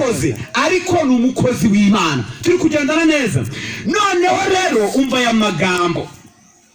yarakoze ariko ni umukozi w'Imana. Turi kugendana neza. Noneho rero umva aya magambo.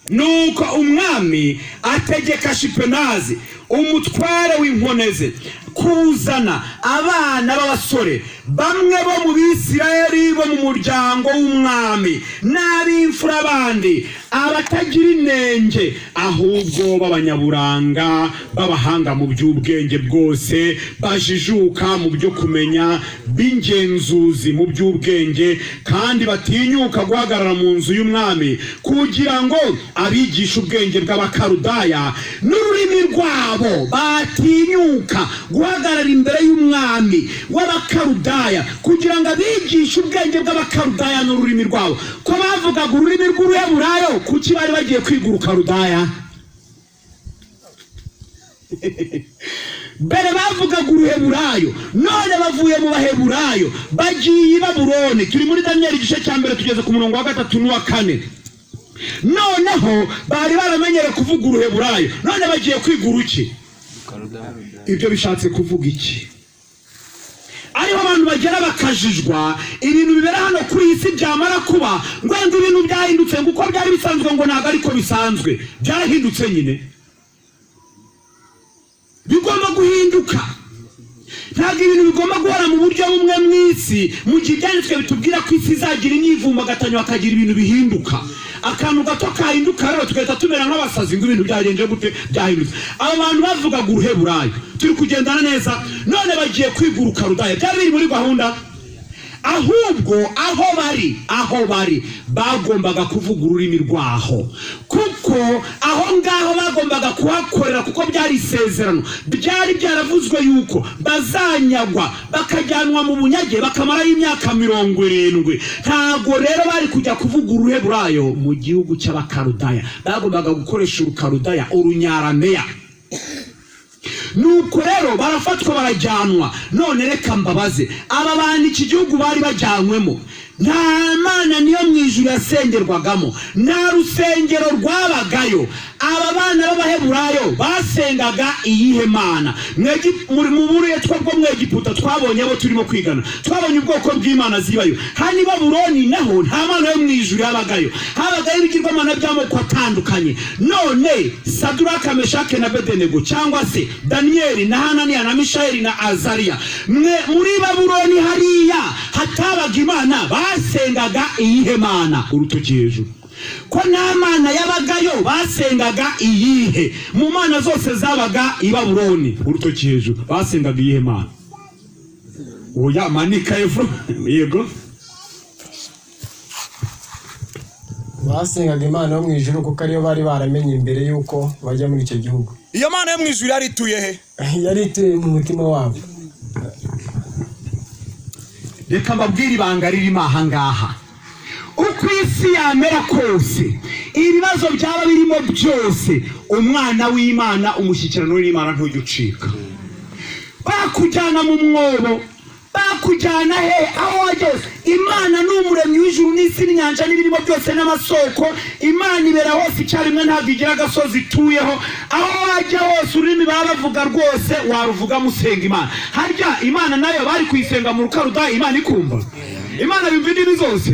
Nuko umwami ategeka Shipenazi umutware w'inkoneze kuzana abana b'abasore bamwe bo mu Bisirayeli bo mu muryango w'umwami n'ab'imfura bandi abatagira inenge ahubwo b'abanyaburanga b'abahanga mu by'ubwenge bwose bajijuka mu byo kumenya b'ingenzuzi mu by'ubwenge kandi batinyuka guhagarara mu nzu y'umwami kugira ngo abigisha ubwenge bw'abakarudaya n'ururimi rwabo batinyuka guhagarara imbere y'umwami w'abakarudaya kugira ngo abigishe ubwenge bw'abakarudaya n'ururimi rwabo. Ko bavugaga ururimi rw'uruheburayo kuki bari bagiye kwiga urukarudaya? Bere bavugaga uruheburayo none bavuye mu baheburayo bagiye i Babuloni. Turi muri Danyeli igice cya mbere tugeze ku murongo wa 3 n'uwa 4. Noneho bari baramenyere kuvuga uruheburayo none bagiye kwiga uruki. Ibyo bishatse kuvuga iki? Ariho abantu bagera bakajijwa ibintu bibera hano kuri isi byamara kuba ngo ibintu byahindutse ngo uko byari bisanzwe ngo ntago ariko bisanzwe. Byarahindutse nyine, bigomba guhinduka. Ntabwo ibintu bigomba guhora mu buryo bumwe mu isi. Mu gihe byanditswe bitubwira ko isi izagira imyivumbagatanyo hakagira ibintu bihinduka. Akantu gato kahinduka rero tugahita tumera nk'abasazi ngo ibintu byagenje gute byahindutse. Aba bantu bavugaga uruheburayo turi kugendana neza none bagiye kwiga urukarudaya. Byari biri muri gahunda, ahubwo aho bari bagombaga kuvuga ururimi rwaho, kuko aho ngaho bagombaga kuhakorera, kuko byari isezerano. Byari byaravuzwe yuko bazanyagwa bakajyanwa mu bunyage bakamarayo imyaka 70. Ntago rero bari kujya kuvuga uruheburayo mu gihugu cy'abakarudaya, bagombaga gukoresha urukarudaya, urunyarameya. Nuko rero barafatwa barajyanwa. None reka mbabaze, aba bandi iki gihugu bari bajyanwemo nta mana niyo mu ijuru yasengerwagamo, nta rusengero rwabagayo. Aba bana b'abaheburayo basengaga iyihe mana? Mu buretwa bwo mu Egiputa twabonye abo turimo kwigana, twabonye ubwoko bw'Imana zibayo. Hani Babuloni naho nta mana yo mu ijuru yabagayo, habagayo ibigirwamana by'amoko atandukanye. None Saduraka, Meshake na Abedenego cyangwa se Danyeli na Hananiya na Mishayeli na Azariya, muri Babuloni hariya hatabaga Imana basengaga iyihe mana? Urutoki hejuru. Ko nta mana yabagayo basengaga iyihe? Mu mana zose zabaga i Babuloni, urutoki hejuru, basengaga iyihe mana? Oya manika Efro. Yego, basengaga Imana yo mu ijuru kuko ariyo bari baramenye imbere yuko bajya muri icyo gihugu. Iyo mana yo mu ijuru yari ituye he? Yari ituye mu mutima wabo. Reka mbabwire ibanga ririmo aha ngaha. Uko isi yamera kose, ibibazo byaba birimo byose, umwana w'Imana, umushyikirano w'Imana ntujya ucika. Bakujyana mu mwobo, bakujyana he? Aho wageze. Imana ni umuremyi w'ijuru n'isi n'inyanja n'ibirimo byose n'amasoko. Imana ibera hose icyarimwe, ntabwo igira agasozi ituyeho. Aho wajya hose ururimi baba bavuga rwose waruvuga musenga Imana. Harya Imana nayo bari kuyisenga mu rukarudaya Imana ikumva? Imana yumva indimi zose.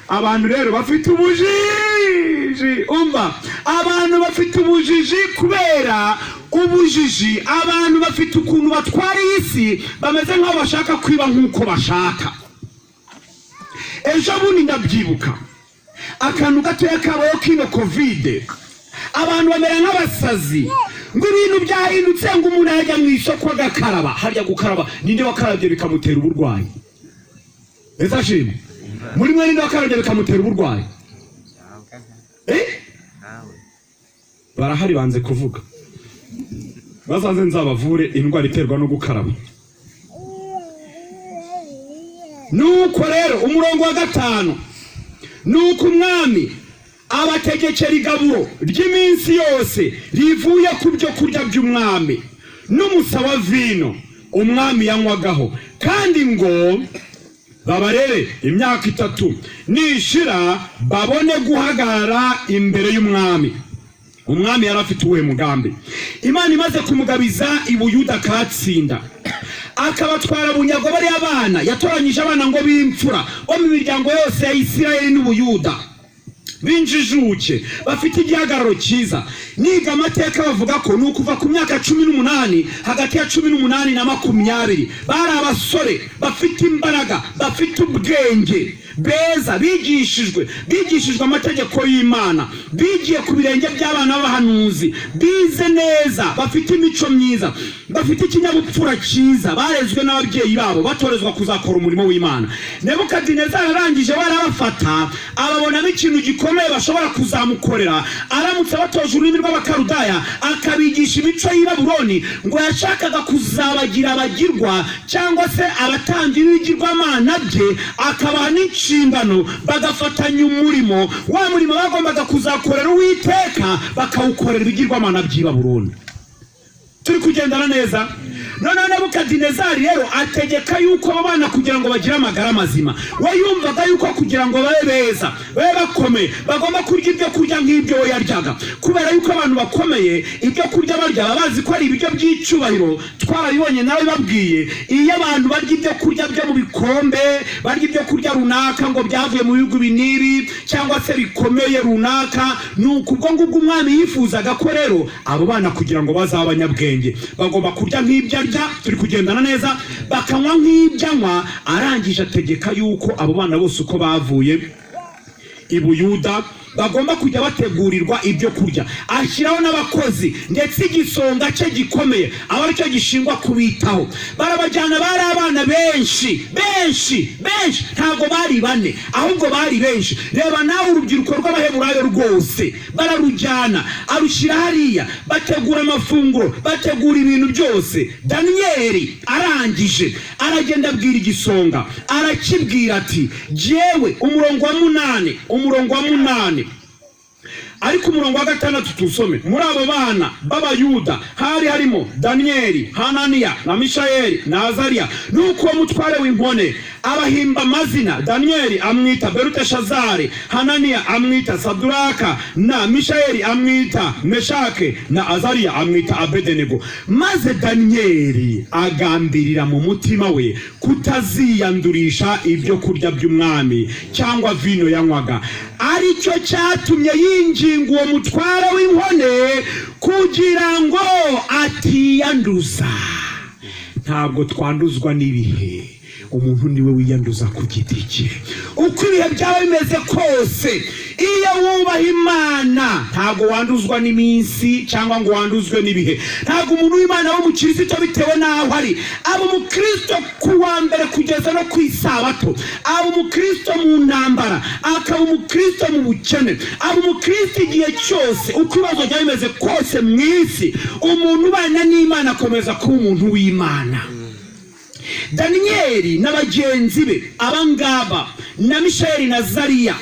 Abantu rero bafite ubujiji. Umva, abantu bafite ubujiji kubera ubujiji. Abantu bafite ukuntu batwara isi, bameze nk'aho bashaka kwiba nk'uko bashaka. Ejo bundi ndabyibuka akantu gatoya kabaho kino Covid, abantu bamera nk'abasazi ngo ibintu byahindutse, ngo umuntu yajya mu isoko agakaraba. Harya gukaraba ninde wakarabye bikamutera uburwayi? Eza shimwe, muri mwe ninde wakarabye bikamutera uburwayi? Barahari banze kuvuga. Bazaze nzabavure indwara iterwa no gukaraba. Nuko rero umurongo wa 5, nuko umwami abategekera igaburo ry'iminsi yose rivuye ku byo kurya by'umwami n'umusa wa vino umwami yanywagaho, kandi ngo babarere imyaka 3 nishira babone guhagarara imbere y'umwami. umwami yari afite uwe mugambi. Imana imaze kumugabiza ibuyuda akatsinda, akabatwara bunyago bari abana, yatoranyije abana ngo b'imfura bo mu miryango yose ya Isirayeli n'Ubuyuda, binjijuke bafite igihagararo cyiza. Niga amateka bavuga ko ni ukuva ku myaka 18 hagati ya 18 na 20 bari abasore bafite imbaraga, bafite ubwenge beza, bigishijwe amategeko y'Imana, bigiye ku birenge by'abana b'abahanuzi, bize neza, bafite imico myiza, bafite ikinyabupfura cyiza, barezwe n'ababyeyi babo, batorezwa kuzakora umurimo w'Imana. Nebukadinezari arangije barabafata, ababonamo ikintu gikomeye bashobora kuzamukorera. Aramutse batoje ururimi rw'Abakarudaya, akabigisha imico y'i Babuloni, ngo yashakaga kuzabagira abagirwa cyangwa se abatambyi b'ibigirwamana bye, akabaha n'inshingano bagafatanya umurimo. Wa murimo bagombaga kuzakorera Uwiteka bakawukorera ibigirwamana by'i Babuloni. Turi kugendana neza? None Nebukadinezari rero ategeka yuko abana kugira ngo bagire amagara mazima, we yumvaga yuko kugira ngo babe beza, babe bakomeye, bagomba kurya ibyo kurya nk'ibyo we yaryaga. Kubera yuko abantu bakomeye ibyo kurya barya bazi ko ari ibiryo by'icyubahiro. Twarabibonye nawe babwiye, iyo abantu barya ibyo kurya byo mu bikombe, barya ibyo kurya runaka ngo byavuye mu bihugu binibi cyangwa se bikomeye runaka, nuko ubwo ngubwo umwami yifuzaga ko rero abo bana kugira ngo bazaba abanyabwenge bagomba kurya nk'ibyo. Turi kugendana neza, bakanywa nk'ibyanywa. Arangije ategeka yuko abo bana bose uko bavuye ibuyuda bagomba kujya bategurirwa ibyo kurya. Ashyiraho n'abakozi ndetse igisonga cye gikomeye aba aricyo gishingwa kubitaho. Barabajyana, bari abana benshi, ntabwo bari bane ahubwo bari benshi. Reba nawe urubyiruko rw'Abaheburayo rwose bararujyana, arushyira hariya, bategura amafunguro, bategura ibintu byose. Daniyeli arangije aragenda abwira igisonga, arakibwira ati jewe umurongo wa 8 ariko umurongo wa 6 tusome. Muri abo bana b'Abayuda hari harimo Daniyeli, Hananiya na Mishayeli na Azariya. Nuko mutware w'inkone abahimba amazina. Daniyeli amwita Beluteshazari, Hananiya amwita Saduraka, na Mishayeli amwita Meshake, na Azariya amwita Abedenego. Maze Daniyeli agambirira mu mutima we kutaziyandurisha ibyo kurya by'umwami cyangwa vino yanywaga. Aricyo cyatumye yinjinga uwo mutware w'inkone kugira ngo atiyanduza. Ntabwo twanduzwa n'ibihe, umuntu niwe wiyanduza ku giti cye. Uko ibihe byawe bimeze kose, iyo wubaha Imana ntabwo wanduzwa n'iminsi cyangwa ngo wanduzwe n'ibihe. Ntabwo umuntu w'Imana wo mu Kristo bitewe naho ari, abo mu Kristo kuwa mbere kugeza no ku Isabato, abo mu Kristo mu ntambara, akaba mu Kristo mu bukene, abo mu Kristo igihe cyose. Uko ibibazo byawe bimeze kose mu isi, umuntu ubana n'Imana akomeza kuba umuntu w'Imana. Daniyeli Nabagenzibe, abangaba na Mishayeli na Azariya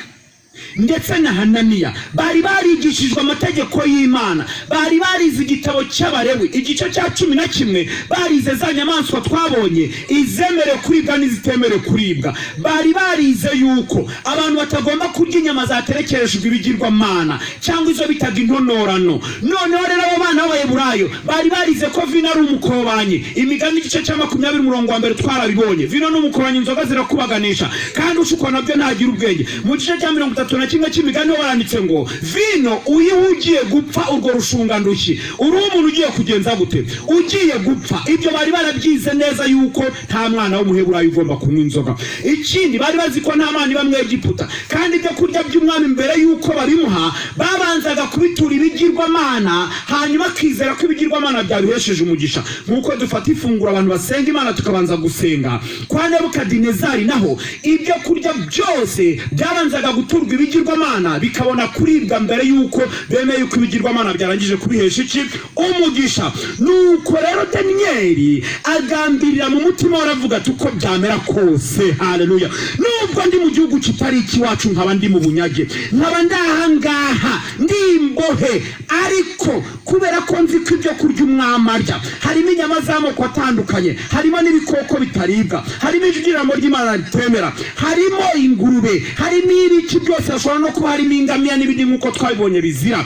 ndetse na Hananiya bari barigishijwe amategeko y'Imana, bari barize igitabo cy'Abalewi igice cya 11, barize za nyamaswa twabonye, izemerewe kuribwa n'izitemerewe kuribwa. Bari barize yuko abantu batagomba kurya inyama zaterekerejwe ibigirwamana cyangwa izo bitaga intonorano. Noneho rero abo bana b'Abaheburayo bari barize ko vino ari umukobanyi. Imigani igice cya 20 umurongo wa 1 twarabibonye, vino n'umukobanyi inzoga zirakubaganisha kandi ushukwa nabyo ntagira ubwenge. Mu gice cya 31 cy'imigani baranditse ngo vino uyihugiye gupfa urwo rushungandushyi, uri umuntu ugiye kugenza gute, ugiye gupfa. Ibyo bari barabyize neza yuko nta mwana w'Umuheburayo ugomba kunywa inzoga. Ikindi bari bazi ko nta mwana iba mu Egiputa, kandi ibyo kurya by'umwami mbere yuko babimuha babanzaga kubitura ibigirwamana, hanyuma akizera ko ibigirwamana byabihesheje umugisha. Nkuko dufata ifunguro abantu basenga Imana tukabanza gusenga, kwa Nebukadinezari naho ibyo kurya byose byabanzaga guturwa ibigirwamana bikabona kuribwa mbere yuko bemeye yuko ibigirwamana byarangije kubihesha iki umugisha. Nuko rero Daniyeli agambirira mu mutima waravuga ati uko byamera kose, haleluya, nubwo ndi mu gihugu kitari ikiwacu, nkaba ndi mu bunyage, nkaba ndahangaha ndi imbohe, ariko kubera ko nzi ko ibyo kurya umwami arya harimo inyama z'amoko atandukanye, harimo n'ibikoko bitaribwa, harimo ijambo ry'Imana ritemera, harimo ingurube, harimo ibiki byose, hashobora no kuba harimo ingamiya n'ibindi nk'uko twabibonye bizira.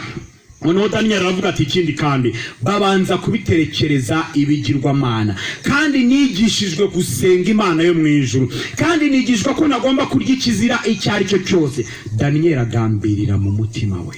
noneho Daniyeli aravuga ati ikindi kandi babanza kubiterekereza ibigirwamana, kandi nigishijwe gusenga Imana yo mu ijuru, kandi nigishwa ko nagomba kurya ikizira icyo ari cyo cyose. Daniyeli agambirira mu mutima we.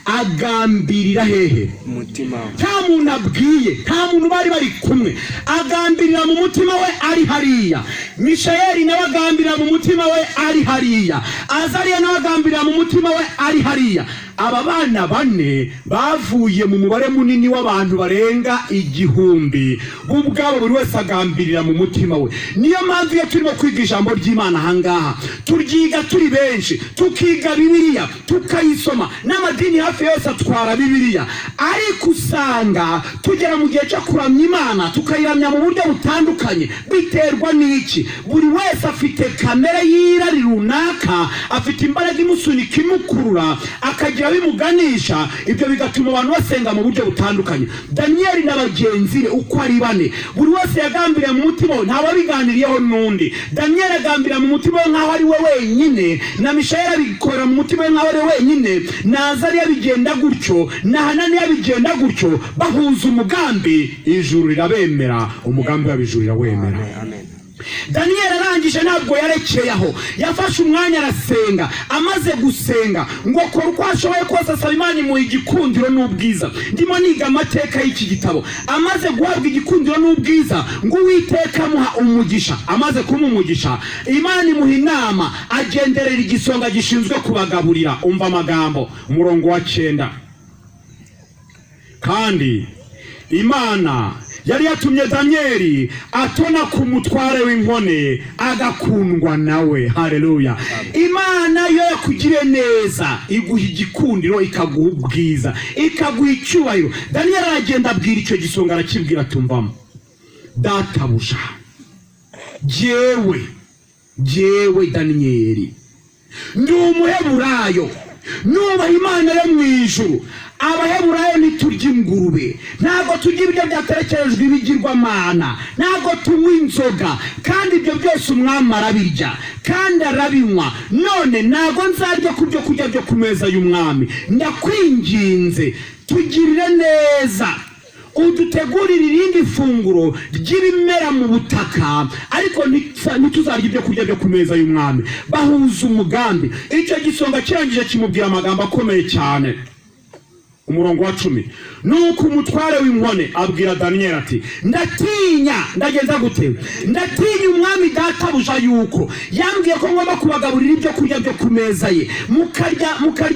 Agambirira hehe? Mutima. Nta muntu abwiye, nta muntu bari kumwe. Agambirira mu mutima we ari hariya. Mishayeli nawe agambirira mu mutima we ari hariya. Azariya nawe agambirira mu mutima we ari hariya. Aba bana bane bavuye mu mubare munini w'abantu barenga 1000, ubwabo buri wese agambirira mu mutima we. Niyo mpamvu iyo turimo kwiga ijambo ry'Imana ahangaha turyiga turi benshi, tukiga Bibiliya tukayisoma, n'amadini hafi yose atwara Bibiliya, ariko usanga tugera mu gihe cyo kuramya Imana tukayiramya mu buryo butandukanye. Biterwa n'iki? Buri wese afite kamere y'irari runaka, afite imbaraga imusunika imukurura, akagira bimuganisha. Ibyo bigatuma abantu basenga mu buryo butandukanye. Daniyeli Nabagenzibe uko ari bane, buri wese yagambiriye mu mutima we, ntawe biganiriyeho n'undi. Daniyeli agambira mu mutima we nk'aho ari we wenyine, na Mishayeli abikora mu mutima we nk'aho ari we wenyine, na Azariya bigenda gutyo, na Hananiya bigenda gutyo. Bahuza umugambi, ijuru rirabemera, umugambi w'abijuru rirawemera. Amen. Daniyeli arangije ntabwo yarekeye aho, yafashe umwanya arasenga. Amaze gusenga ngo kora uko ashoboye kose asaba Imana imuha igikundiro n'ubwiza. Ndimo niga amateka y'iki gitabo. Amaze guhabwa igikundiro n'ubwiza ngo Uwiteka amuha umugisha. Amaze kumumugisha, Imana imuha inama agenderera igisonga gishinzwe kubagaburira. Umva amagambo, umurongo wa 9. Kandi Imana yari yatumye Daniyeli atona ku mutware w'inkone, agakundwa nawe. Haleluya. Imana yo yakugire neza, iguha igikundiro, ikaguha ubwiza, ikaguha icyubahiro. Daniyeli aragenda abwira icyo gisonga, arakibwira tumvamo, databuja, jewe Daniyeli ndi umuheburayo, nubaha Imana yo mu ijuru. Abaheburayo ntiturya ingurube, ntabwo turya ibiryo byaterekerejwe ibigirwamana, ntabwo tunywa inzoga, kandi ibyo byose umwami arabirya kandi arabinywa. None ntabwo nzarya ku byo kurya byo ku meza y'umwami. Ndakwinginze tugirire neza, udutegurire irindi funguro ry'ibimera mu butaka, ariko ntituzarya ibyo kurya byo ku meza y'umwami. Bahuza umugambi. Icyo gisonga kirangije kimubwira amagambo akomeye cyane. Umurongo wa 10. Nuko umutware w'inkone abwira Daniyeli ati, ndagenza gute? Ndatinya umwami databuja yuko yambwiye ko ngomba kubagaburira ibyo kurya byo ku meza ye, mukarya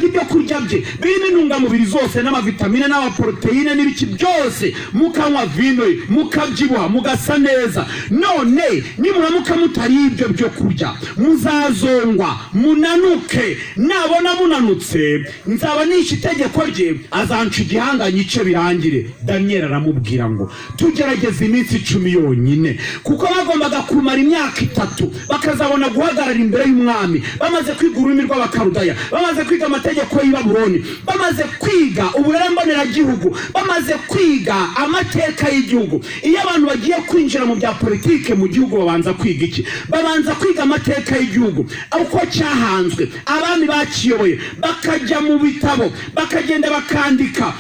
ibyo kurya bye birimo intungamubiri zose n'amavitamine n'amaproteine n'ibiki byose, mukanywa vino ye, mukabyibuha, mugasa neza. None nimuramuka mutari ibyo byo kurya, muzazongwa munanuke. Nabona munanutse, nzaba nishe itegeko rye, azanca igihanga nyice birangire. Daniyeli aramubwira ngo tugerageze iminsi 10 yonyine, kuko bagombaga kumara imyaka 3 bakazabona guhagarara imbere y'umwami, bamaze kwiga ururimi rw'Abakarudaya, bamaze kwiga amategeko y'i Babuloni, bamaze kwiga uburere mboneragihugu, bamaze kwiga amateka y'igihugu. Iyo abantu bagiye kwinjira mu bya politike mu gihugu, babanza kwiga iki? Babanza kwiga amateka y'igihugu, uko cyahanzwe, abami bakiyoboye, bakajya mu bitabo, bakagenda bakandika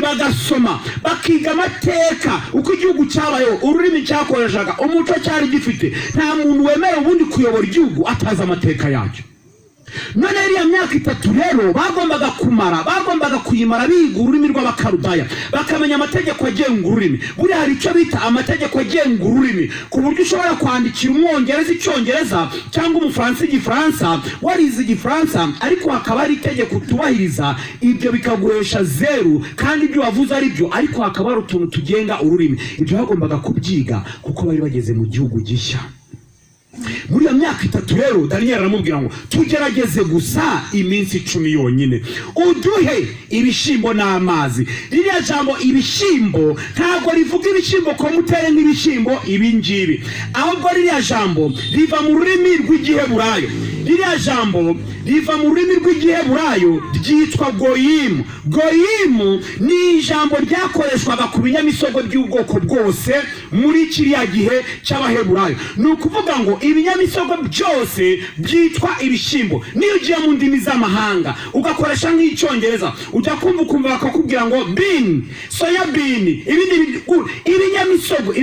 bagasoma, bakiga amateka uko igihugu cyabayeho, ururimi cyakoreshaga, umuco cyari gifite. Nta muntu wemera ubundi kuyobora igihugu atazi amateka yacyo. None iriya myaka 3 rero bagombaga kuyimara biga ururimi rw'Abakarudaya, bakamenya amategeko agenga ururimi. Buri hari icyo bita amategeko agenga ururimi, ku buryo ushobora kwandikira umwongereza icyongereza cyangwa umufaransa igifaransa, warize igifaransa, ariko hakaba ari itegeko utubahiriza, ibyo bikaguhesha 0, kandi ibyo wavuze ari byo, ariko hakaba ari utuntu tugenga ururimi. Ibyo bagombaga kubyiga kuko bari bageze mu gihugu gishya. Muri ya myaka 3 rero Daniyeli aramubwira ngo tugerageze gusa iminsi 10 yonyine, uduhe ibishimbo n'amazi. Ririya jambo ibishimbo ntabwo rivuga ibishimbo ko mutere nk'ibishimbo ibingibi, ahubwo ririya jambo riva mu rurimi rw'Igiheburayo. Ririya jambo riva mu rurimi rw'Igiheburayo ryitwa goyimu. Goyimu ni ijambo ryakoreshwaga ku binyamisogwe by'ubwoko bwose muri kiriya gihe cy'abaheburayo. Ni ukuvuga ngo ibinyamisogwe byose byitwa ibishyimbo. Niyo ugiye mu ndimi z'amahanga ugakoresha nk'icyongereza ujya kumva bakakubwira ngo bean, soya bean, ibinyamisogwe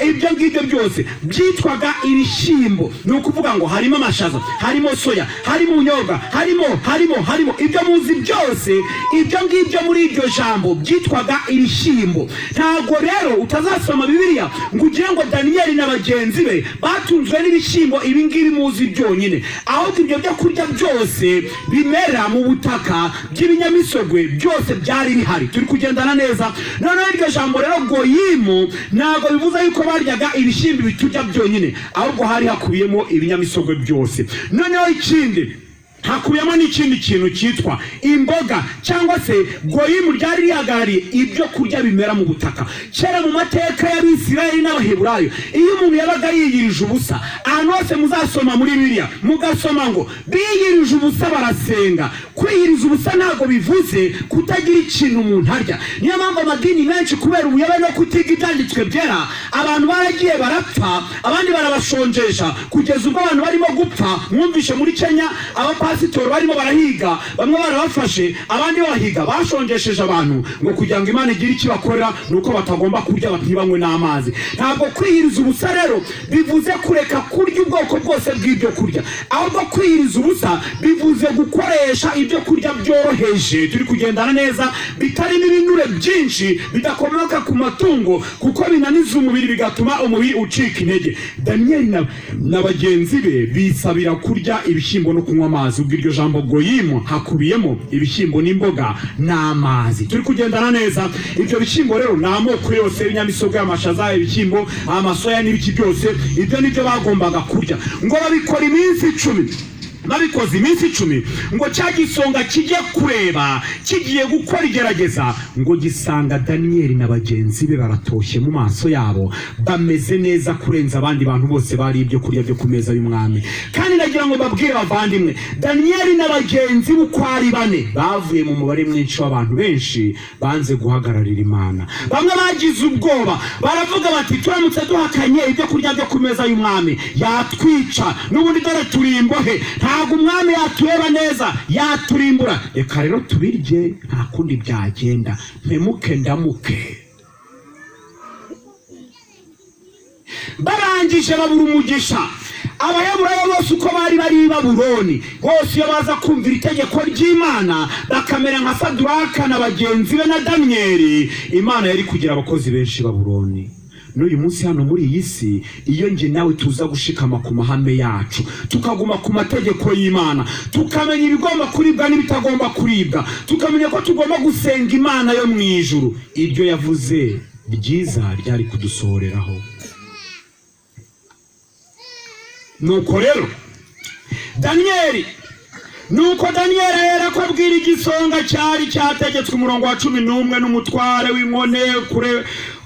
ibyo ngibyo byose byitwaga ibishyimbo. Ni ukuvuga ngo harimo amashaza, harimo soya, harimo ubunyobwa, harimo ibyo muzi byose, ibyo ngibyo muri iryo jambo byitwaga ibishyimbo. Ntabwo rero utazasoma Bibiliya ngo ugire ngo Daniyeli na bagenzi be batunzwe n'ibishyimbo ibi ngibi muzi byonyine, ahubwo ibyo byo kurya byose bimera mu butaka by'ibinyamisogwe byose byari bihari. Turi kugendana neza. Noneho iryo jambo rero goyimu ntabwo bivuze yuko baryaga ibishyimbo biturya byonyine, ahubwo hari hakubiyemo ibinyamisogwe byose. Noneho ikindi hakubiyemo n'ikindi kintu cyitwa imboga, cyangwa se goyimu ryari rihagarariye ibyo kurya bimera mu butaka. Kera mu mateka y'Abisirayeli n'Abaheburayo, iyo umuntu yabaga yiyirije ubusa, ahantu hose muzasoma muri Bibiliya mugasoma ngo biyirije ubusa barasenga. Kwiyiriza ubusa ntabwo bivuze kutagira ikintu umuntu arya. Niyo mpamvu amadini menshi kubera ubuyobe no kutiga ibyanditswe byera, abantu baragiye barapfa, abandi barabashonjesha kugeza ubwo abantu barimo gupfa. Mwumvishe muri Kenya abapasitori barimo barahiga, bamwe barabafashe abandi bahiga, bashonjesheje abantu ngo kugira ngo Imana igire icyo bakorera nuko batagomba kurya batibanywe n'amazi. Ntabwo kwiyiriza ubusa rero bivuze kureka kurya ubwoko bwose bw'ibyo kurya, ahubwo kwiyiriza ubusa bivuze gukoresha ibyo kurya byoroheje. Turi kugendana neza, bitarimo ibinure byinshi, bidakomoka ku matungo kuko binaniza umubiri bigatuma umubiri ucika intege. Daniyeli na bagenzi be bisabira kurya ibishyimbo no kunywa amazi. Ubwo iryo jambo goyimu hakubiyemo ibishyimbo n'imboga n'amazi. Turi kugendana neza. Ibyo bishyimbo rero ni amoko yose y'ibinyamisogwe, amashaza, ibishyimbo, amasoya n'ibiki byose, ibyo nibyo bagombaga kurya. Ngo babikora iminsi 10. Babikoze iminsi 10 ngo cya gisonga kijye kureba, kigiye gukora igerageza, ngo gisanga Daniyeli na bagenzi be baratoshye mu maso yabo, bameze neza kurenza abandi bantu bose bari ibyo kurya byo ku meza y'umwami. Kandi nagira ngo babwire bavandimwe, Daniyeli na bagenzi be uko ari 4 bavuye mu mubare mwinshi w'abantu benshi banze guhagararira Imana. Bamwe bagize ubwoba baravuga bati turamutse duhakanye ibyo kurya byo ku meza y'umwami yatwica, n'ubundi dore turi imbohe, ntabwo umwami yatureba neza, yaturimbura. Reka rero tubirye, nta kundi byagenda, mpemuke ndamuke. Barangije babura umugisha. Abaheburayo bose uko bari i Babuloni, bose iyo baza kumvira itegeko ry'Imana bakamera nka Saduraka na bagenzi be na Daniyeli, Imana yari kugira abakozi benshi i Babuloni. N'uyu munsi hano muri iyi si, iyo nge nawe tuza gushikama ku mahame yacu, tukaguma ku mategeko y'Imana, tukamenya ibigomba kuribwa n'ibitagomba kuribwa, tukamenya ko tugomba gusenga Imana yo mu ijuru, iryo yavuze ryiza ryari kudusohoreraho. Nuko rero Daniyeli ahera ko abwira igisonga cyari cyategetswe umurongo wa 11 n'umutware w'inkone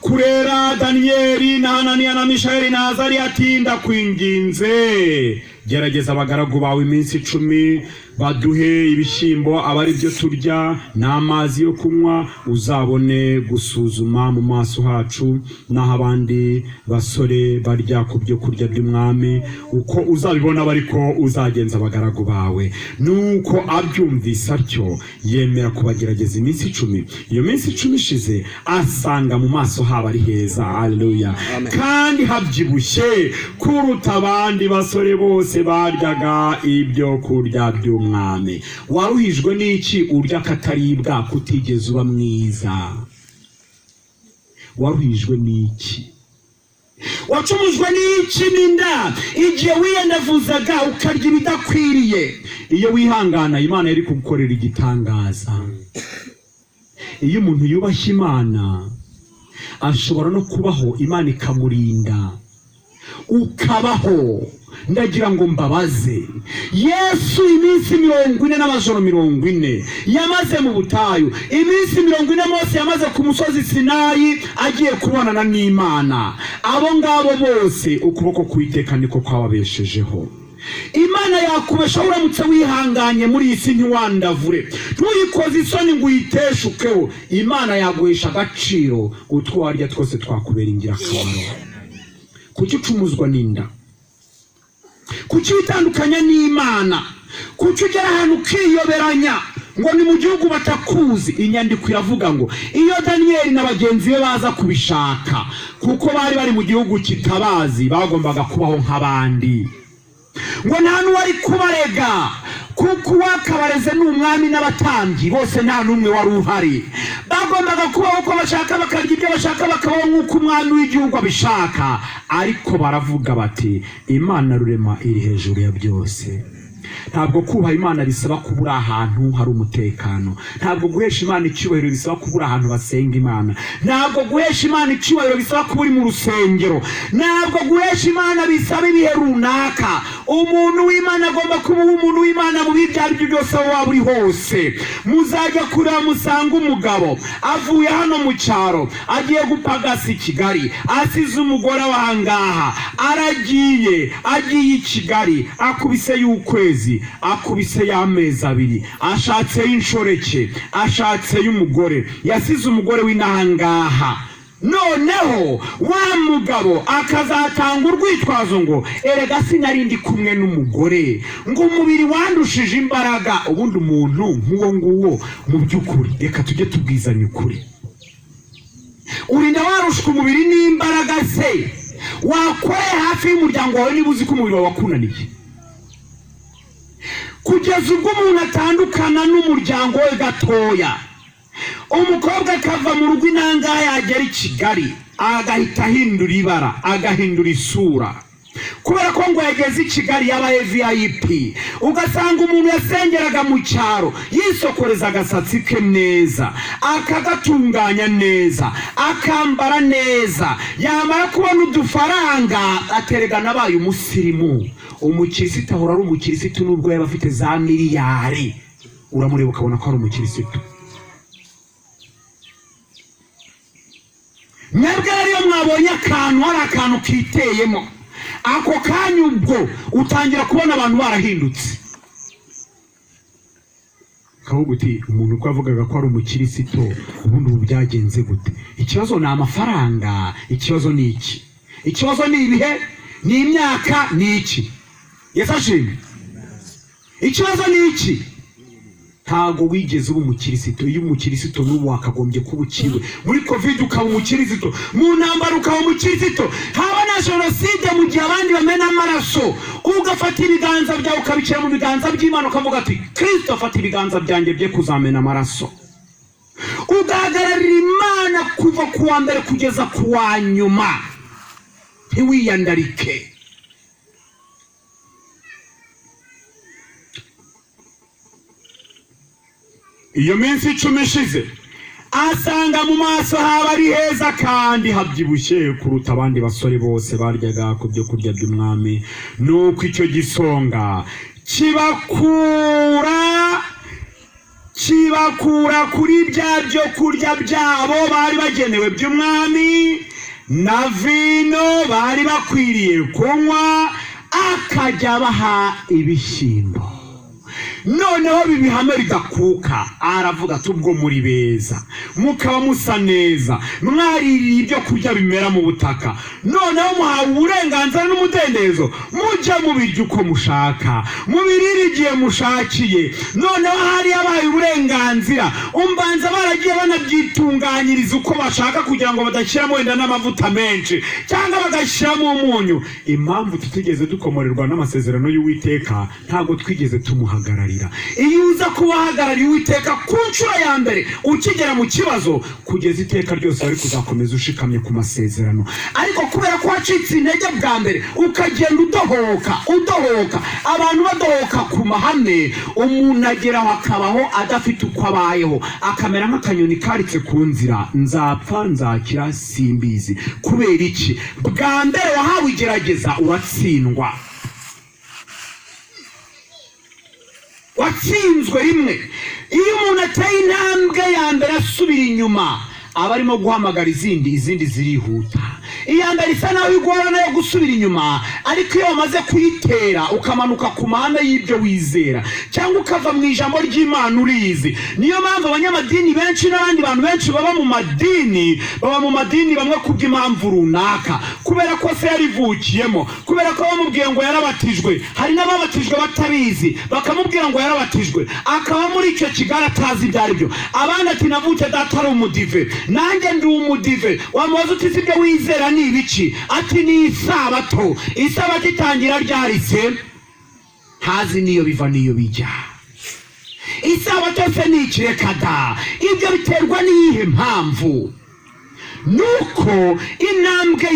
kurera Daniyeli na Hananiya na Mishayeli na Azariya ati ndakwinginze gerageza abagaragu bawe iminsi 10 baduhe ibishyimbo abari byo turya n'amazi yo kunywa, uzabone gusuzuma mu maso hacu naho abandi basore barya ku byo kurya by'umwami, uko uzabibona bariko uzagenza abagaragu bawe. Nuko abyumvise atyo yemera kubagerageza iminsi 10. Iyo minsi 10 ishize asanga mu maso haba ari heza. Haleluya. Kandi habyibushye kuruta abandi basore bose baryaga ibyo kurya by'umwami. Waruhijwe n'iki urya kataribwa kutigeze uba mwiza? Waruhijwe n'iki? Wacumujwe n'iki n'inda igihe wiyandavuzaga ukarya ibidakwiriye? Iyo wihangana Imana yari kugukorera igitangaza. Iyo umuntu yubashye Imana ashobora no kubaho Imana ikamurinda ukabaho. Ndagira ngo mbabaze, Yesu iminsi 40 n'amajoro 40 yamaze mu butayu, iminsi 40 Mose yamaze ku musozi Sinayi agiye kubonana n'Imana. Abo ngabo bose ukuboko kw'Iteka niko kwababeshejeho. Imana yakubesha uramutse wihanganye muri iyi si ntiwandavure, ntuyikoze isoni ngo uyiteshukeho. Imana yaguhesha agaciro utwarya twose twakubera ingirakamaro. Kuki ucumuzwa n'inda? Kuki witandukanya n'Imana? Kuki ugera ahantu ukiyoberanya ngo ni mu gihugu batakuzi? Inyandiko iravuga ngo iyo Daniyeli Nabagenzibe baza kubishaka, kuko bari bari mu gihugu kitabazi, bagombaga kubaho nk'abandi, ngo nta n'uwari kubarega, kuko uwakabareze n'umwami n'abatambyi bose nta n'umwe wari uhari. Bagombaga kubaho uko bashaka, bakarya ibyo bashaka, bakabaho nk'uko umwami w'igihugu abishaka. Ariko baravuga bati Imana rurema iri hejuru ya byose. Ntabwo kubaha Imana bisaba kubura ahantu hari umutekano. Ntabwo guhesha Imana icyubahiro bisaba kubura ahantu basenga Imana. Ntabwo guhesha Imana icyubahiro bisaba kuba uri mu rusengero. Ntabwo guhesha Imana bisaba ibihe runaka. Umuntu w'Imana agomba kuba umuntu w'Imana mu bihe ibyo aribyo byose aho waba uri hose. Muzajya kureba musanga umugabo avuye hano mu cyaro agiye gupagasa i Kigali, asize umugore wahangaha, agiye i Kigali, akubise y'ukwezi, akubise y'amezi abiri, ashatse y'inshoreke, ashatse y'umugore, yasize umugore w'inahangaha. Noneho wa mugabo akazatanga urwitwazo ngo erega sinari ndi kumwe n'umugore, ngo umubiri wandushije imbaraga. Ubundi umuntu nk'uwo nguwo mu by'ukuri, reka tujye tubwizanya ukuri, urinda warushwa umubiri n'imbaraga se wakoreye hafi y'umuryango wawe niba uzi ko umubiri wawe wakunaniye, kugeza ubwo umuntu atandukana n'umuryango we gatoya. Umukobwa akava mu rugo inanga yagera i Kigali agahita ahindura ibara, agahindura isura, kubera ko ngo yageze i Kigali yabaye VIP. Ugasanga umuntu yasengeraga mu cyaro yisokoreza agasatsi ke neza, akagatunganya neza, akambara neza, yamara kubona udufaranga aterega nabaye umusirimu. Umukirisitu ahora ari umukirisitu nubwo yaba afite za miliyari, uramureba ukabona ko ari umukirisitu. Mwebwe rero mwabonye akantu, hari akantu kiteyemo, ako kanya ubwo utangira kubona abantu barahindutse. Kavuga uti umuntu uko avugaga ko ari umukirisitu, ubundi ubu byagenze gute? Ikibazo ni amafaranga, ikibazo ni iki? Ikibazo ni ibihe, ni imyaka, ni iki? Yesashimwe. Ikibazo ni iki? Ntago wigeze uba umukirisitu. Iyo umukirisitu n'ubu wakagombye kuba ukiwe. Muri Covid ukaba umukirisitu, mu ntambara ukaba umukirisitu, haba na jenoside mu gihe abandi bamena amaraso, ugafata ibiganza byawe ukabicira mu biganza by'Imana ukavuga ati Kristo afata ibiganza byanjye bye kuzamena amaraso. Ugahagararira Imana kuva ku wa mbere kugeza ku wa nyuma, ntiwiyandarike. Iyo minsi 10 ishize asanga mu maso haba ari heza kandi habyibushye kuruta abandi basore bose baryaga ku byo kurya by'umwami. Nuko icyo gisonga kibakura kuri bya byo kurya byabo bari bagenewe by'umwami na vino bari bakwiriye kunywa, akajya baha ibishyimbo. Noneho bibihame ridakuka, aravuga ati ubwo muri beza, mukaba musa neza, mwaririye ibyo kurya bimera mu butaka, noneho muhawe uburenganzira n'umudendezo, mujya mubirya uko mushaka, mubirire igihe mushakiye. Noneho hari yabaye uburenganzira, umbanza baragiye banabyitunganyiriza uko bashaka kugira ngo badashyiramo wenda n'amavuta menshi cyangwa bagashyiramo umunyu. Impamvu tutigeze dukomorerwa n'amasezerano y'Uwiteka, ntabwo twigeze tumuhagararira. Iyo uza kubahagararira Uwiteka ku nshuro ya mbere, ukigera mu kibazo, kugeza iteka ryose bari kuzakomeza ushikamye ku masezerano. Ariko kubera ko wacitse intege bwa mbere, ukagenda udohoka, abantu badohoka ku mahame, umuntu ageraho akabaho adafite uko abayeho, akamera nk'akanyoni karitse ku nzira, nzapfa nzakira simbizi. Kubera iki? Bwa mbere wahawe igerageza uratsindwa, watsinzwe rimwe. Iyo umuntu ateye intambwe ya mbere asubira inyuma, aba arimo guhamagara izindi zirihuta. Iya mbere isa naho igorana yo gusubira inyuma, ariko iyo wamaze kuyitera ukamanuka ku mahame y'ibyo wizera cyangwa ukava mu ijambo ry'Imana urizi. Niyo mpamvu abanyamadini benshi n'abandi bantu benshi baba mu madini bamwe kubw'impamvu runaka, kubera ko se yarivukiyemo, kubera ko bamubwiye ngo yarabatijwe. Hari n'ababatijwe batabizi bakamubwira ngo yarabatijwe, akaba muri icyo kigara atazi ibyo ari byo. Abandi ati navuke data ari umudive, nanjye ndi umudive. Wamubaza uti si ibyo wizera ni ibiki? Ati ni isabato. Isabato itangira ryarise, ntazi niyo biva niyo bijya. Isabato se ni iki? Reka da, ibyo biterwa n'iyihe mpamvu? Nuko intambwe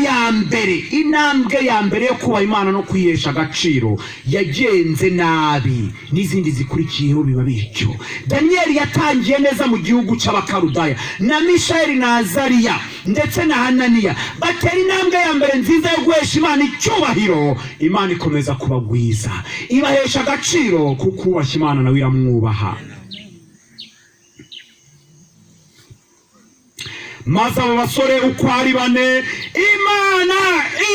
ya mbere yo kubaha Imana no kwihesha agaciro yagenze nabi, n'izindi zikurikiyeho biba bityo. Daniyeli yatangiye neza mu gihugu cy'abakarudaya, na Mishayeli na Azariya ndetse na Hananiya batera intambwe ya mbere nziza yo guhesha Imana icyubahiro. Imana ikomeza kubagwiza, ibahesha agaciro kuko ubashye Imana nawe iramwubaha. Maze abo basore uko ari bane Imana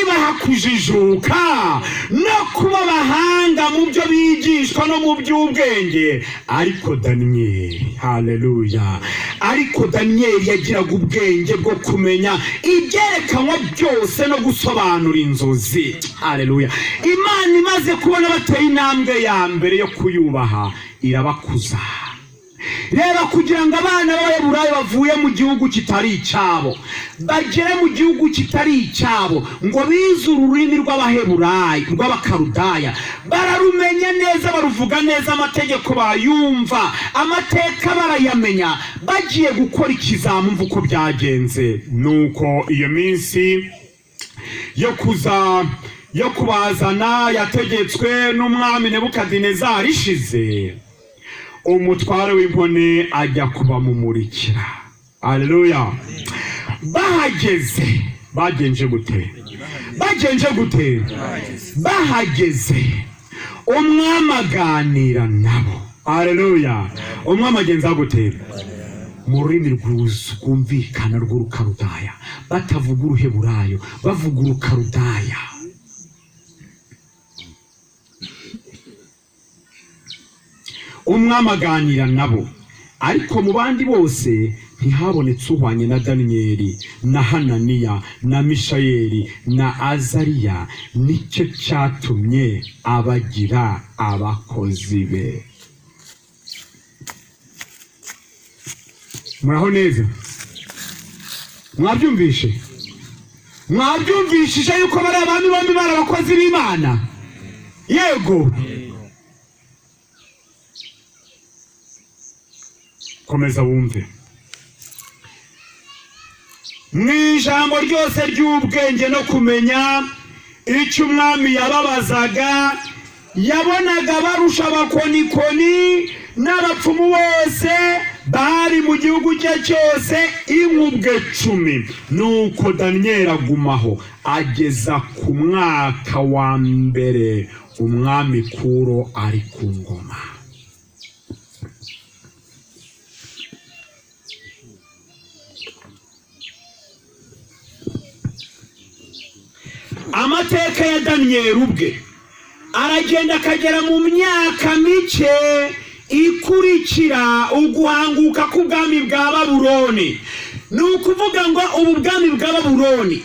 ibaha kujijuka no kuba abahanga mu byo bigishwa no mu by'ubwenge. Ariko Daniyeli, haleluya, ariko Daniyeli yagiraga ubwenge bwo kumenya ibyerekanwa byose no gusobanura inzozi. Haleluya. Imana imaze kubona bateye intambwe ya mbere yo kuyubaha, irabakuza. Reba, kugira ngo abana b'Abaheburayo bavuye mu gihugu kitari icyabo bagere mu gihugu kitari icyabo, ngo bize ururimi rw'Abaheburayo rw'Abakarudaya, bararumenye neza, baruvuga neza, amategeko bayumva, amateka barayamenya. Bagiye gukora ikizamini mvu uko byagenze. Nuko iyo minsi yo kubazana yategetswe n'umwami Nebukadinezari ishize, umutware w'inkone ajya kubamumurikira. Haleluya. Bahageze umwami aganira nabo. Haleluya. Umwami agenza gute? Mu rurimi rwumvikana rw'Urukarudaya, batavuga Uruheburayo, bavuga Urukarudaya. Umwami aganira nabo, ariko mu bandi bose ntihabonetse uhwanye na Daniyeli na Hananiya na Mishayeli na Azariya. Nicyo cyatumye abagira abakozi be. Muraho neza? Mwabyumvishije yuko bari abami bombi bari abakozi b'Imana? Yego. Komeza wumve. Mu ijambo ryose ry'ubwenge no kumenya, icyo umwami yababazaga, yabonaga barusha abakonikoni n'abapfumu bose bari mu gihugu cye cyose inkubwe 10. Nuko Daniyeli agumaho ageza ku mwaka wa mbere umwami Kuro ari ku ngoma. Amateka ya Daniyeli ubwe aragenda akagera mu myaka mike ikurikira uguhanguka k'ubwami bwa Babuloni. Ni ukuvuga ngo ubu bwami bwa Babuloni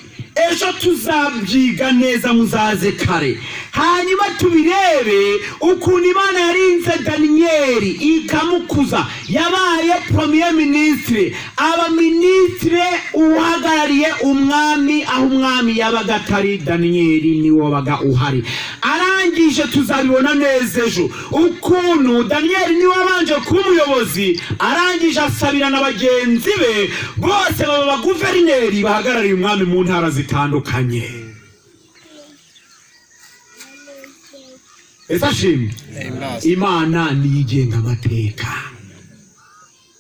ejo tuzabyiga neza, muzaze kare, hanyuma tubirebe ukuntu Imana yarinze Daniyeli ikamukuza. Yabaye premier ministre, aba ministre uhagarariye umwami, aho umwami yabaga atari Daniyeli niwe wabaga uhari. Arangije tuzabibona neza ejo ukuntu Daniyeli niwe wabanje kuba umuyobozi, arangije asabira Nabagenzibe bose baba guverineri bahagarariye umwami mu ntara zitandukanye. Esashimwe. Imana niyigenga amateka.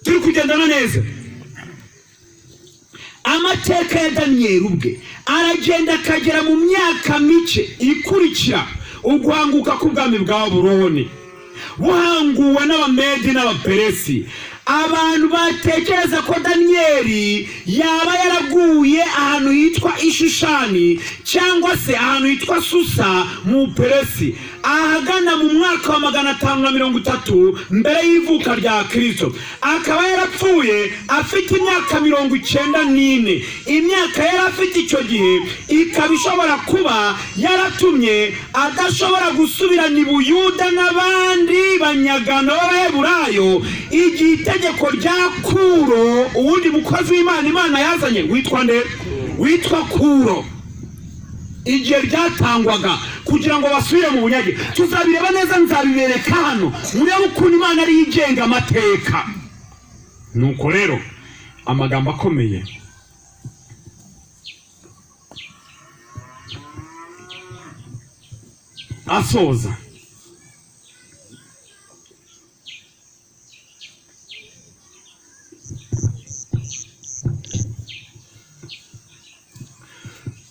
Turi kugendana neza. Amateka ya Daniyeli ubwe aragenda akagera mu myaka mike ikurikira uguhanguka k'ubwami bwa Babuloni, buhanguwe n'Abamedi n'Abaperesi. abantu batekereza ko Daniyeli yaba yaraguye ahantu hitwa Ishushani cyangwa se ahantu hitwa Susa mu Peresi ahagana mu mwaka wa 530 mbere y'ivuka rya Kristo. Akaba yarapfuye afite imyaka 94. Imyaka yari afite icyo gihe ikaba ishobora kuba yaratumye adashobora gusubirana i Buyuda n'abandi banyagano b'Abaheburayo igihe itegeko rya Kuro, uwundi mukozi w'Imana Imana yazanye witwa Kuro, igihe ryatangwaga kugira ngo basubire mu bunyage. Tuzabireba neza, nzabibereka hano murebe ukuntu Imana ari yigenga amateka. Nuko rero amagambo akomeye asoza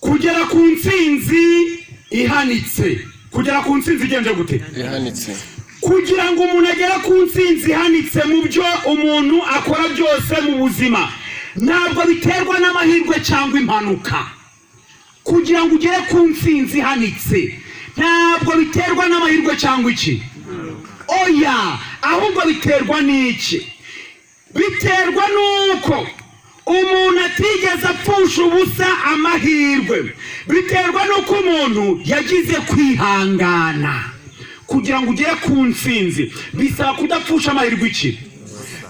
kugera ku ntsinzi ihanitse. Kugera ku ntsinzi igenje gute? Ihanitse. Kugira ngo umuntu agere ku ntsinzi ihanitse mu byo umuntu akora byose mu buzima, ntabwo biterwa n'amahirwe cyangwa impanuka. Kugira ngo ugere ku ntsinzi ihanitse ntabwo biterwa n'amahirwe cyangwa iki, oya, ahubwo biterwa n'iki? Biterwa nuko umuntu atigeze apfusha ubusa amahirwe. Biterwa nuko umuntu yagize kwihangana. Kugira ngo ugere ku ntsinzi bisaba kudapfusha amahirwe iki?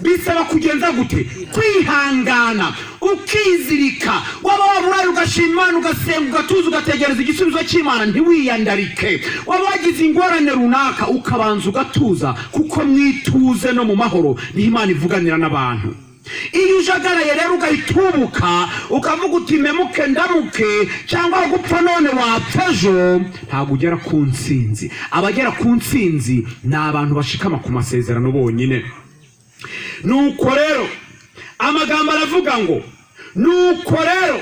Bisaba kugenza gute? Kwihangana, ukizirika. Waba waburaye ugashima Imana, ugasenga, ugatuza, ugategereza igisubizo cy'Imana, ntiwiyandarike. Waba wagize ingorane runaka ukabanza ugatuza, kuko mwituze no mu mahoro ni Imana ivuganira n'abantu. Iyo ujagaraye rero ugahitubuka ukavuga uti memuke ndamuke cyangwa gupfa none wapfa ejo, ntabwo ugera ku ntsinzi. Abagera ku ntsinzi ni abantu bashikama ku masezerano bonyine. Nuko rero amagambo aravuga ngo nuko rero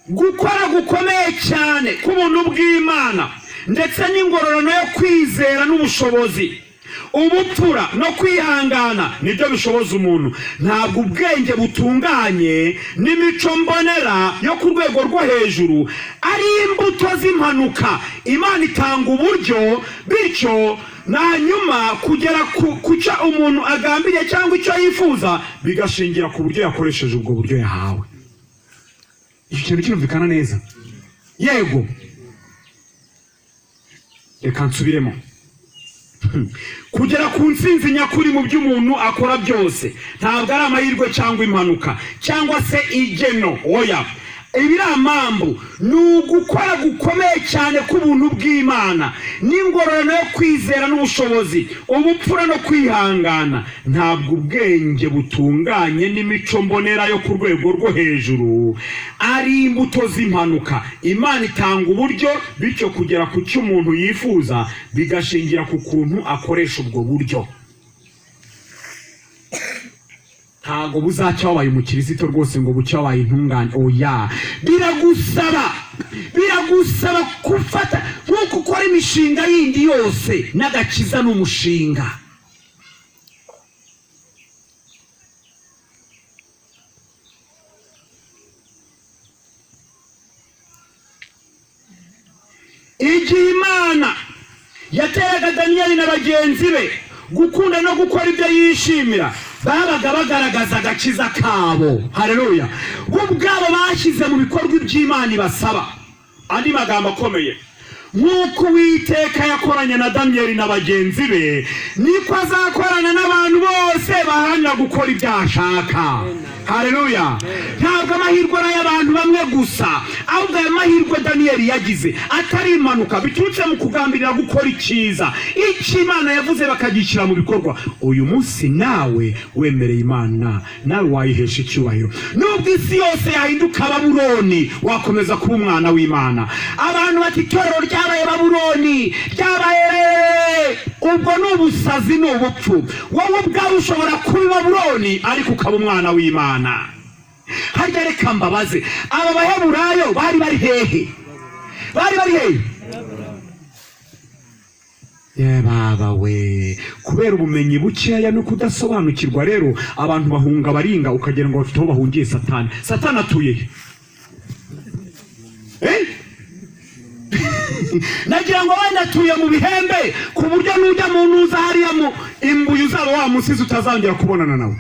gukora gukomeye cyane k'ubuntu bw'Imana ndetse n'ingororano yo kwizera n'ubushobozi, ubupfura no kwihangana nibyo bishoboza umuntu. Ntabwo ubwenge butunganye n'imico mbonera yo ku rwego rwo hejuru ari imbuto z'impanuka. Imana itanga uburyo, bityo hanyuma kugera ku cyo umuntu agambiriye cyangwa icyo yifuza bigashingira ku buryo yakoresheje ubwo buryo yahawe. Icyo kintu kirumvikana neza? Yego. Reka nsubiremo. Kugera ku ntsinzi nyakuri mu byo umuntu akora byose ntabwo ari amahirwe cyangwa impanuka cyangwa se igeno, oya. Ibiramambu ni ugukora gukomeye cyane k'ubuntu bw'Imana n'ingororano yo kwizera n'ubushobozi, ubupfura no kwihangana. Ntabwo ubwenge butunganye n'imico mbonera yo ku rwego rwo hejuru ari imbuto z'impanuka. Imana itanga uburyo, bityo kugera ku cyo umuntu yifuza bigashingira ku kuntu akoresha ubwo buryo. Ntabwo buzacya wabaye umukristo rwose ngo bucya wabaye intungane, oya. Biragusaba gufata nk'uko ukora imishinga yindi yose, n'agakiza n'umushinga. Igihe Imana yateraga Daniyeli na bagenzi be gukunda no gukora ibyo yishimira, babaga bagaragaza agakiza kabo. Haleluya. Bo ubwabo bashyize mu bikorwa iby'Imana ibasaba. Andi magambo akomeye, nk'uko Uwiteka yakoranye na Daniyeli na bagenzi be, niko azakorana n'abantu bose baharanira gukora ibyo ashaka. Haleluya. Ntabwo amahirwe ari ay'abantu bamwe gusa, ahubwo aya mahirwe Daniyeli yagize atari impanuka, biturutse mu kugambirira gukora icyiza. Icyo Imana yavuze bakagishyira mu bikorwa. Uyu munsi nawe wemereye Imana, nawe wayihesha icyubahiro. Nubwo isi yose yahinduka Babuloni, wakomeza kuba umwana w'Imana. Abantu bati itorero ryabaye Babuloni, ryabaye, ubwo ni ubusazi, ni ubupfu. Wowe ubwawe ushobora kuba Babuloni ariko ukaba umwana w'Imana. Harya reka mbabaze, aba Baheburayo bari hehe? Bari hehe? baba we kubera ubumenyi bukeya no kudasobanukirwa rero abantu bahunga baringa ukagera ngo bafite aho bahungiye satani. Satani atuye nagira ngo wenda atuye mu bihembe ku buryo n'ujya mu ntuza hariya mu imbuye uzaba wamusize utazongera kubonana nawe.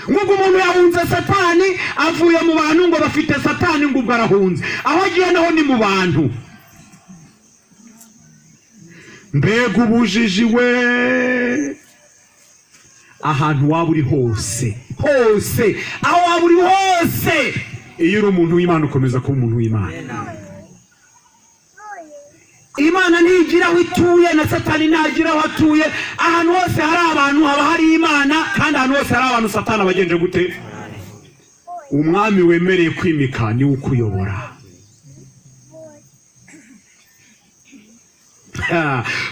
Nk'ubwo umuntu yahunze satani avuye mu bantu ngo bafite satani ngo ubwo arahunze, aho agiye naho ni mu bantu. Mbega ubujiji we! Ahantu waba uri hose aho waba uri hose, iyo uri umuntu w'Imana ukomeza kuba umuntu w'Imana. Imana ntigira aho ituye na satani ntagira aho atuye. Ahantu hose hari abantu haba hari Imana, kandi ahantu hose hari abantu satani abagenje gute? Umwami wemereye kwimika ni ukuyobora.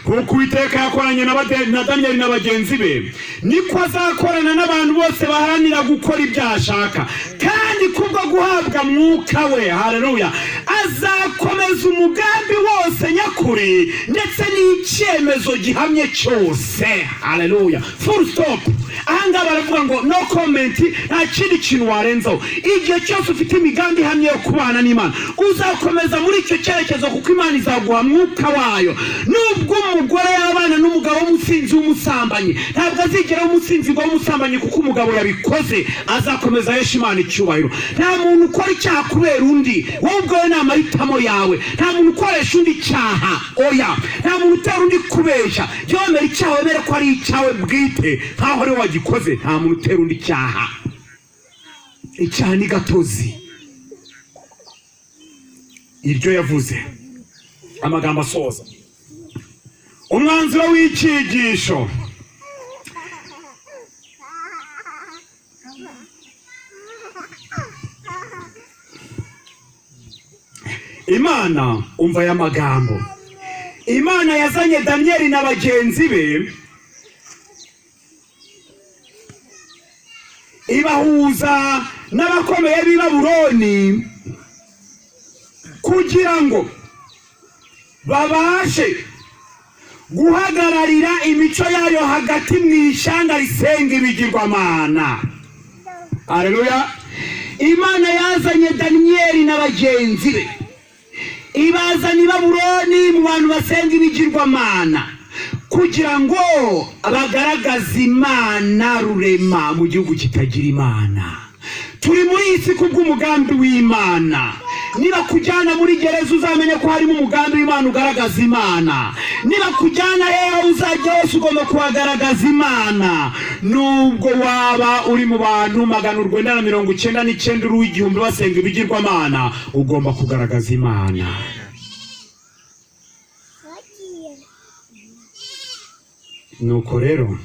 Kuko Uwiteka yakoranye na Danyeli Nabagenzibe, niko azakorana n'abantu bose baharanira gukora ibyo ashaka, kandi kubwo guhabwa mwuka we, haleluya, azakomeza umugambi wose nyakuri ndetse n'icyemezo gihamye cyose, haleluya, full stop. Ahanga baravuga ngo no comment, nta kindi kintu warenzaho. Igihe cyose ufite imigambi ihamye yo kubana n'Imana, uzakomeza muri icyo cyerekezo, kuko Imana izaguha mwuka wayo. Nubwo umugore yabana n'umugabo w'umusinzi w'umusambanyi, ntabwo azigera umusinzi ngo w'umusambanyi kuko umugabo yabikoze, azakomeza yesha Imana icyubahiro. Nta muntu ukora icyaha kubera undi, wowe ubwawe ni amahitamo yawe. Nta muntu ukoresha undi icyaha, oya. Nta muntu utera undi kubeshya, yomera icyaha wemere ko ari icyawe bwite nkaho ari wagikoze. Nta muntu utera undi icyaha. Icyaha ni gatozi. Iryo yavuze amagambo asoza umwanzuro w'icyigisho. Imana umva ya magambo. Imana yazanye Danyeli Nabagenzibe ibahuza n'abakomeye b'i Babuloni kugira ngo babashe guhagararira imico yayo hagati mu ishyanga risenga ibigirwamana. Haleluya. Imana yazanye Danyeli Nabagenzibe ibazana i Babuloni mu bantu basenga ibigirwamana kugira ngo bagaragaze Imana rurema mu gihugu kitagira Imana. Turi muri isi kubw'umugambi w'Imana. Niba kujyana muri gereza uzamenye ko harimo umugambi w'Imana ugaragaza Imana. Niba kujyana hehe uzajya hose ugomba kuhagaragaza Imana. Nubwo waba uri mu bantu 999 uri igihumbi basenga ibigirwamana, ugomba kugaragaza Imana. Nuko rero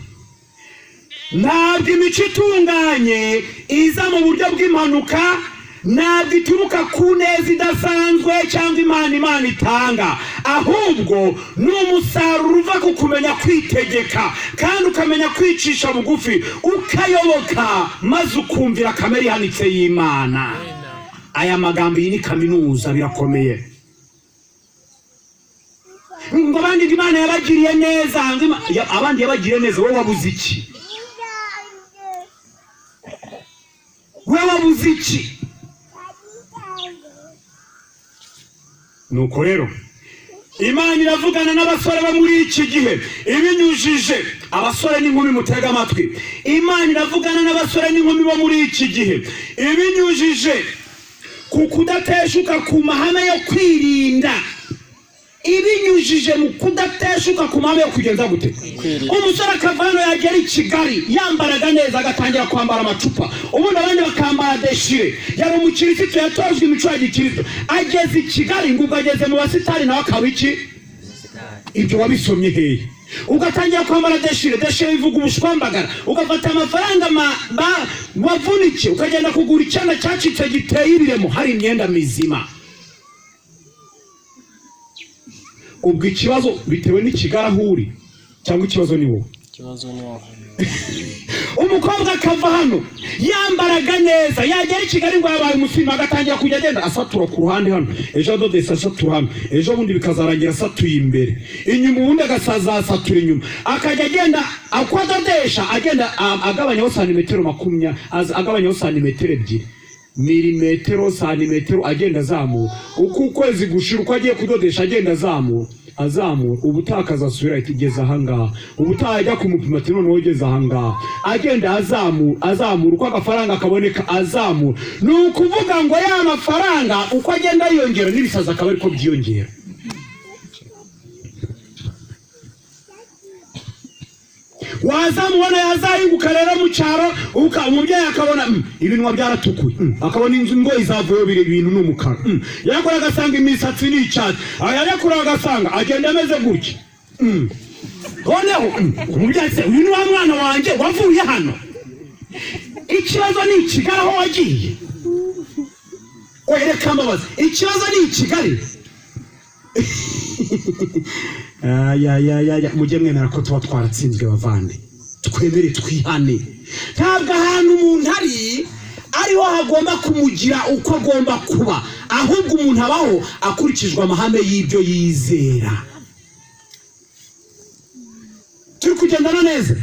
ntabwo imico itunganye iza mu buryo bw'impanuka, ntabwo ituruka ku neza idasanzwe cyangwa Imana itanga, ahubwo ni umusaruro uva ku kumenya kwitegeka kandi ukamenya kwicisha bugufi, ukayoboka maze ukumvira kamere ihanitse y'Imana. Aya magambo iyi ni kaminuza, birakomeye. Ngo abandi Imana yabagiriye neza, abandi yabagiriye neza, wowe wabuze iki? Wowe wabuze iki? Nuko rero Imana iravugana n'abasore bo muri iki gihe ibinyujije, abasore n'inkumi mutega amatwi, Imana iravugana n'abasore n'inkumi bo muri iki gihe ibinyujije ku kudateshuka ku mahame yo kwirinda. Ibinyujije mu kudateshuka ku mahame yo kugenza gute? Umusore akavano yagera i Kigali yambaraga neza agatangira kwambara amacupa, ubundi abandi bakambara deshire. Yari umukirisitu yatojwe imico ya gikristo, ageze i Kigali ngo ageze mu basitari nawe akaba iki? Ibyo wabisomye hehe? Ugatangira kwambara deshire bivuga ubushwambagara, ugafata amafaranga wavunike ukagenda kugura icyana cyacitse giteye ibiremo, hari imyenda mizima. Ubwo ikibazo bitewe n'ikigarahuri cyangwa ikibazo ni wowe? Ikibazo ni wowe. umukobwa akava hano yambaraga neza yagera i Kigali ngo yabaye umusirimu agatangira kujya agenda asatura ku ruhande hano, ejo adodesa asatura hano, ejo bundi bikazarangira asatuye imbere, inyuma ubundi agasaza asatura inyuma, akajya agenda uko adodesha agenda agabanyaho santimetero 20, agabanyaho santimetero 2, milimetero santimetero, agenda azamura uko ukwezi gushira, uko agiye kudodesha agenda azamura ubutakaza asubira itigeza ahangaha, ubutajya kumupima ati none wogeze ahangaha, agenda azamura uko agafaranga akaboneka azamura. Ni ukuvuga ngo ya mafaranga uko agenda yiyongera n'ibisaza akaba ariko byiyongera. Wazamubona yazayunguka rero mu cyaro, umubyeyi akabona ibinwa byaratukuye, akabona inzu ngo izavuye bire ibintu n'umukara, yakora agasanga imisatsi n'icyatsi, yakora agasanga agenda ameze gutya. Noneho umubyeyi se uyu ni wa mwana wanjye wavuye hano, ikibazo ni i Kigali aho wagiye, wereka mbabazi ikibazo ni i Kigali. Mujye mwemera ko tuba twaratsinzwe bavande, twemere twihane. Ntabwo ahantu umuntu ariho hagomba kumugira uko agomba kuba, ahubwo umuntu abaho akurikijwe amahame y'ibyo yizera. Turi kugendana neza.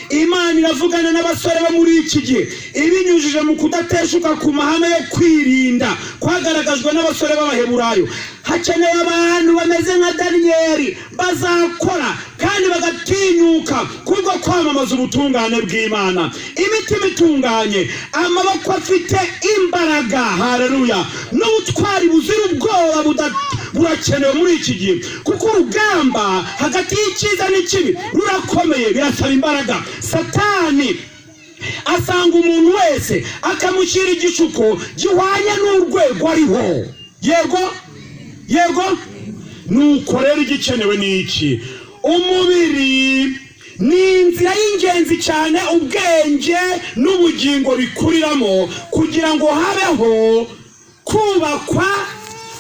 Imana iravugana n'abasore bo muri iki gihe ibinyujije mu kudateshuka ku mahame yo kwirinda kwagaragajwe n'abasore b'Abaheburayo. Hakenewe abantu bameze nka Daniyeli bazakora kandi bagatinyuka kubwo kwamamaza ubutungane bw'Imana, imitima itunganye, amaboko afite imbaraga, haleluya, n'ubutwari buzira ubwoba burakenewe muri iki gihe, kuko urugamba hagati y'icyiza n'ikibi rurakomeye, birasaba imbaraga. Satani asanga umuntu wese akamushyira igishuko gihwanye n'urwego ariho. Yego nuko rero igikenewe ni iki? Umubiri ni inzira y'ingenzi cyane ubwenge n'ubugingo bikuriramo kugira ngo habeho kubakwa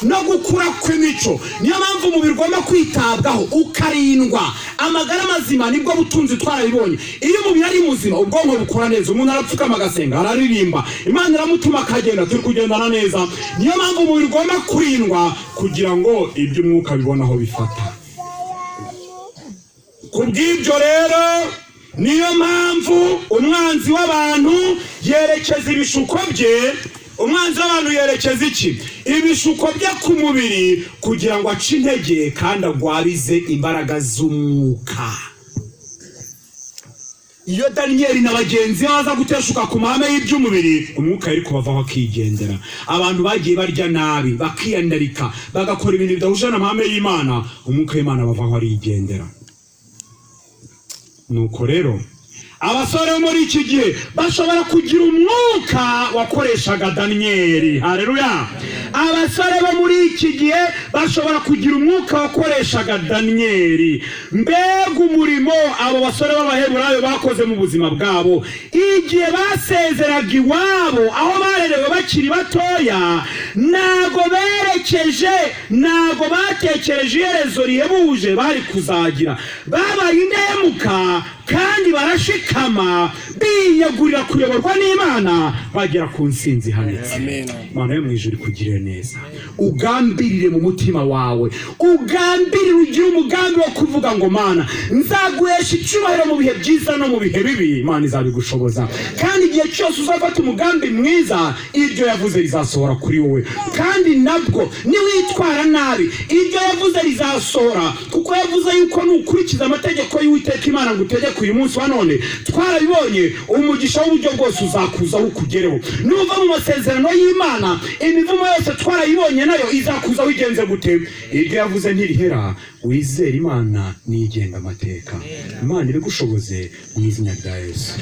no gukura kw'imico. Niyo mpamvu umubiri ugomba kwitabwaho ukarindwa. Amagara mazima nibwo butunzi twarabibonye. Iyo umubiri ari muzima ubwonko bukora neza, umuntu arapfukama agasenga, araririmba, Imana iramutuma akagenda, turi kugendana neza. Niyo mpamvu umubiri ugomba kurindwa kugira ngo iby'umwuka bibone aho bifata. Kubw'ibyo rero niyo mpamvu umwanzi w'abantu yerekeza ibishuko bye. Umwanzi w'abantu yerekeza iki? Ibishuko bye ku mubiri kugira ngo ace intege kandi agwabize imbaraga z'umwuka. Iyo Daniyeli na bagenzi baza guteshuka ku mahame y'iby'umubiri, umwuka yari kubavaho akigendera. Abantu bagiye barya nabi, bakiyandarika, bagakora ibintu bidahuje n'amahame y'Imana, umwuka w'Imana bavaho arigendera. Nuko rero abasore bo muri iki gihe bashobora kugira umwuka wakoreshaga Daniyeli, haleluya. Abasore bo muri iki gihe bashobora kugira umwuka wakoreshaga Daniyeli. Mbega umurimo abo basore b'Abaheburayo bakoze mu buzima bwabo igihe basezeraga iwabo aho barerewe bakiri batoya. Ntago batekereje iherezo rihebuje bari kuzagira. Babaye indahemuka kandi barashikama, biyegurira kuyoborwa n'Imana, bagera ku nsinzi ihanitse. Imana yo mu ijuru ikugirire neza. Ugambirire mu mutima wawe, ugambirire, ugire umugambi wo kuvuga ngo Mana nzaguhesha icyubahiro mu bihe byiza no mu bihe bibi. Imana izabigushoboza, kandi igihe cyose uzafata umugambi mwiza iryo yavuze rizasohora kuri wowe. Kandi nabwo niwitwara nabi iryo yavuze rizasohora, kuko yavuze yuko nukurikiza amategeko y'Uwiteka Imana ngo utegeke uyu munsi wa none, twarabibonye umugisha w'uburyo bwose uzakuzaho ukugereho. Nuva mu masezerano y'Imana imivumo yose twarayibonye nayo izakuzaho igenze gute. Iryo yavuze ntirihera, wizere Imana nigenga amateka. Imana ibigushoboze mu izina rya Yesu.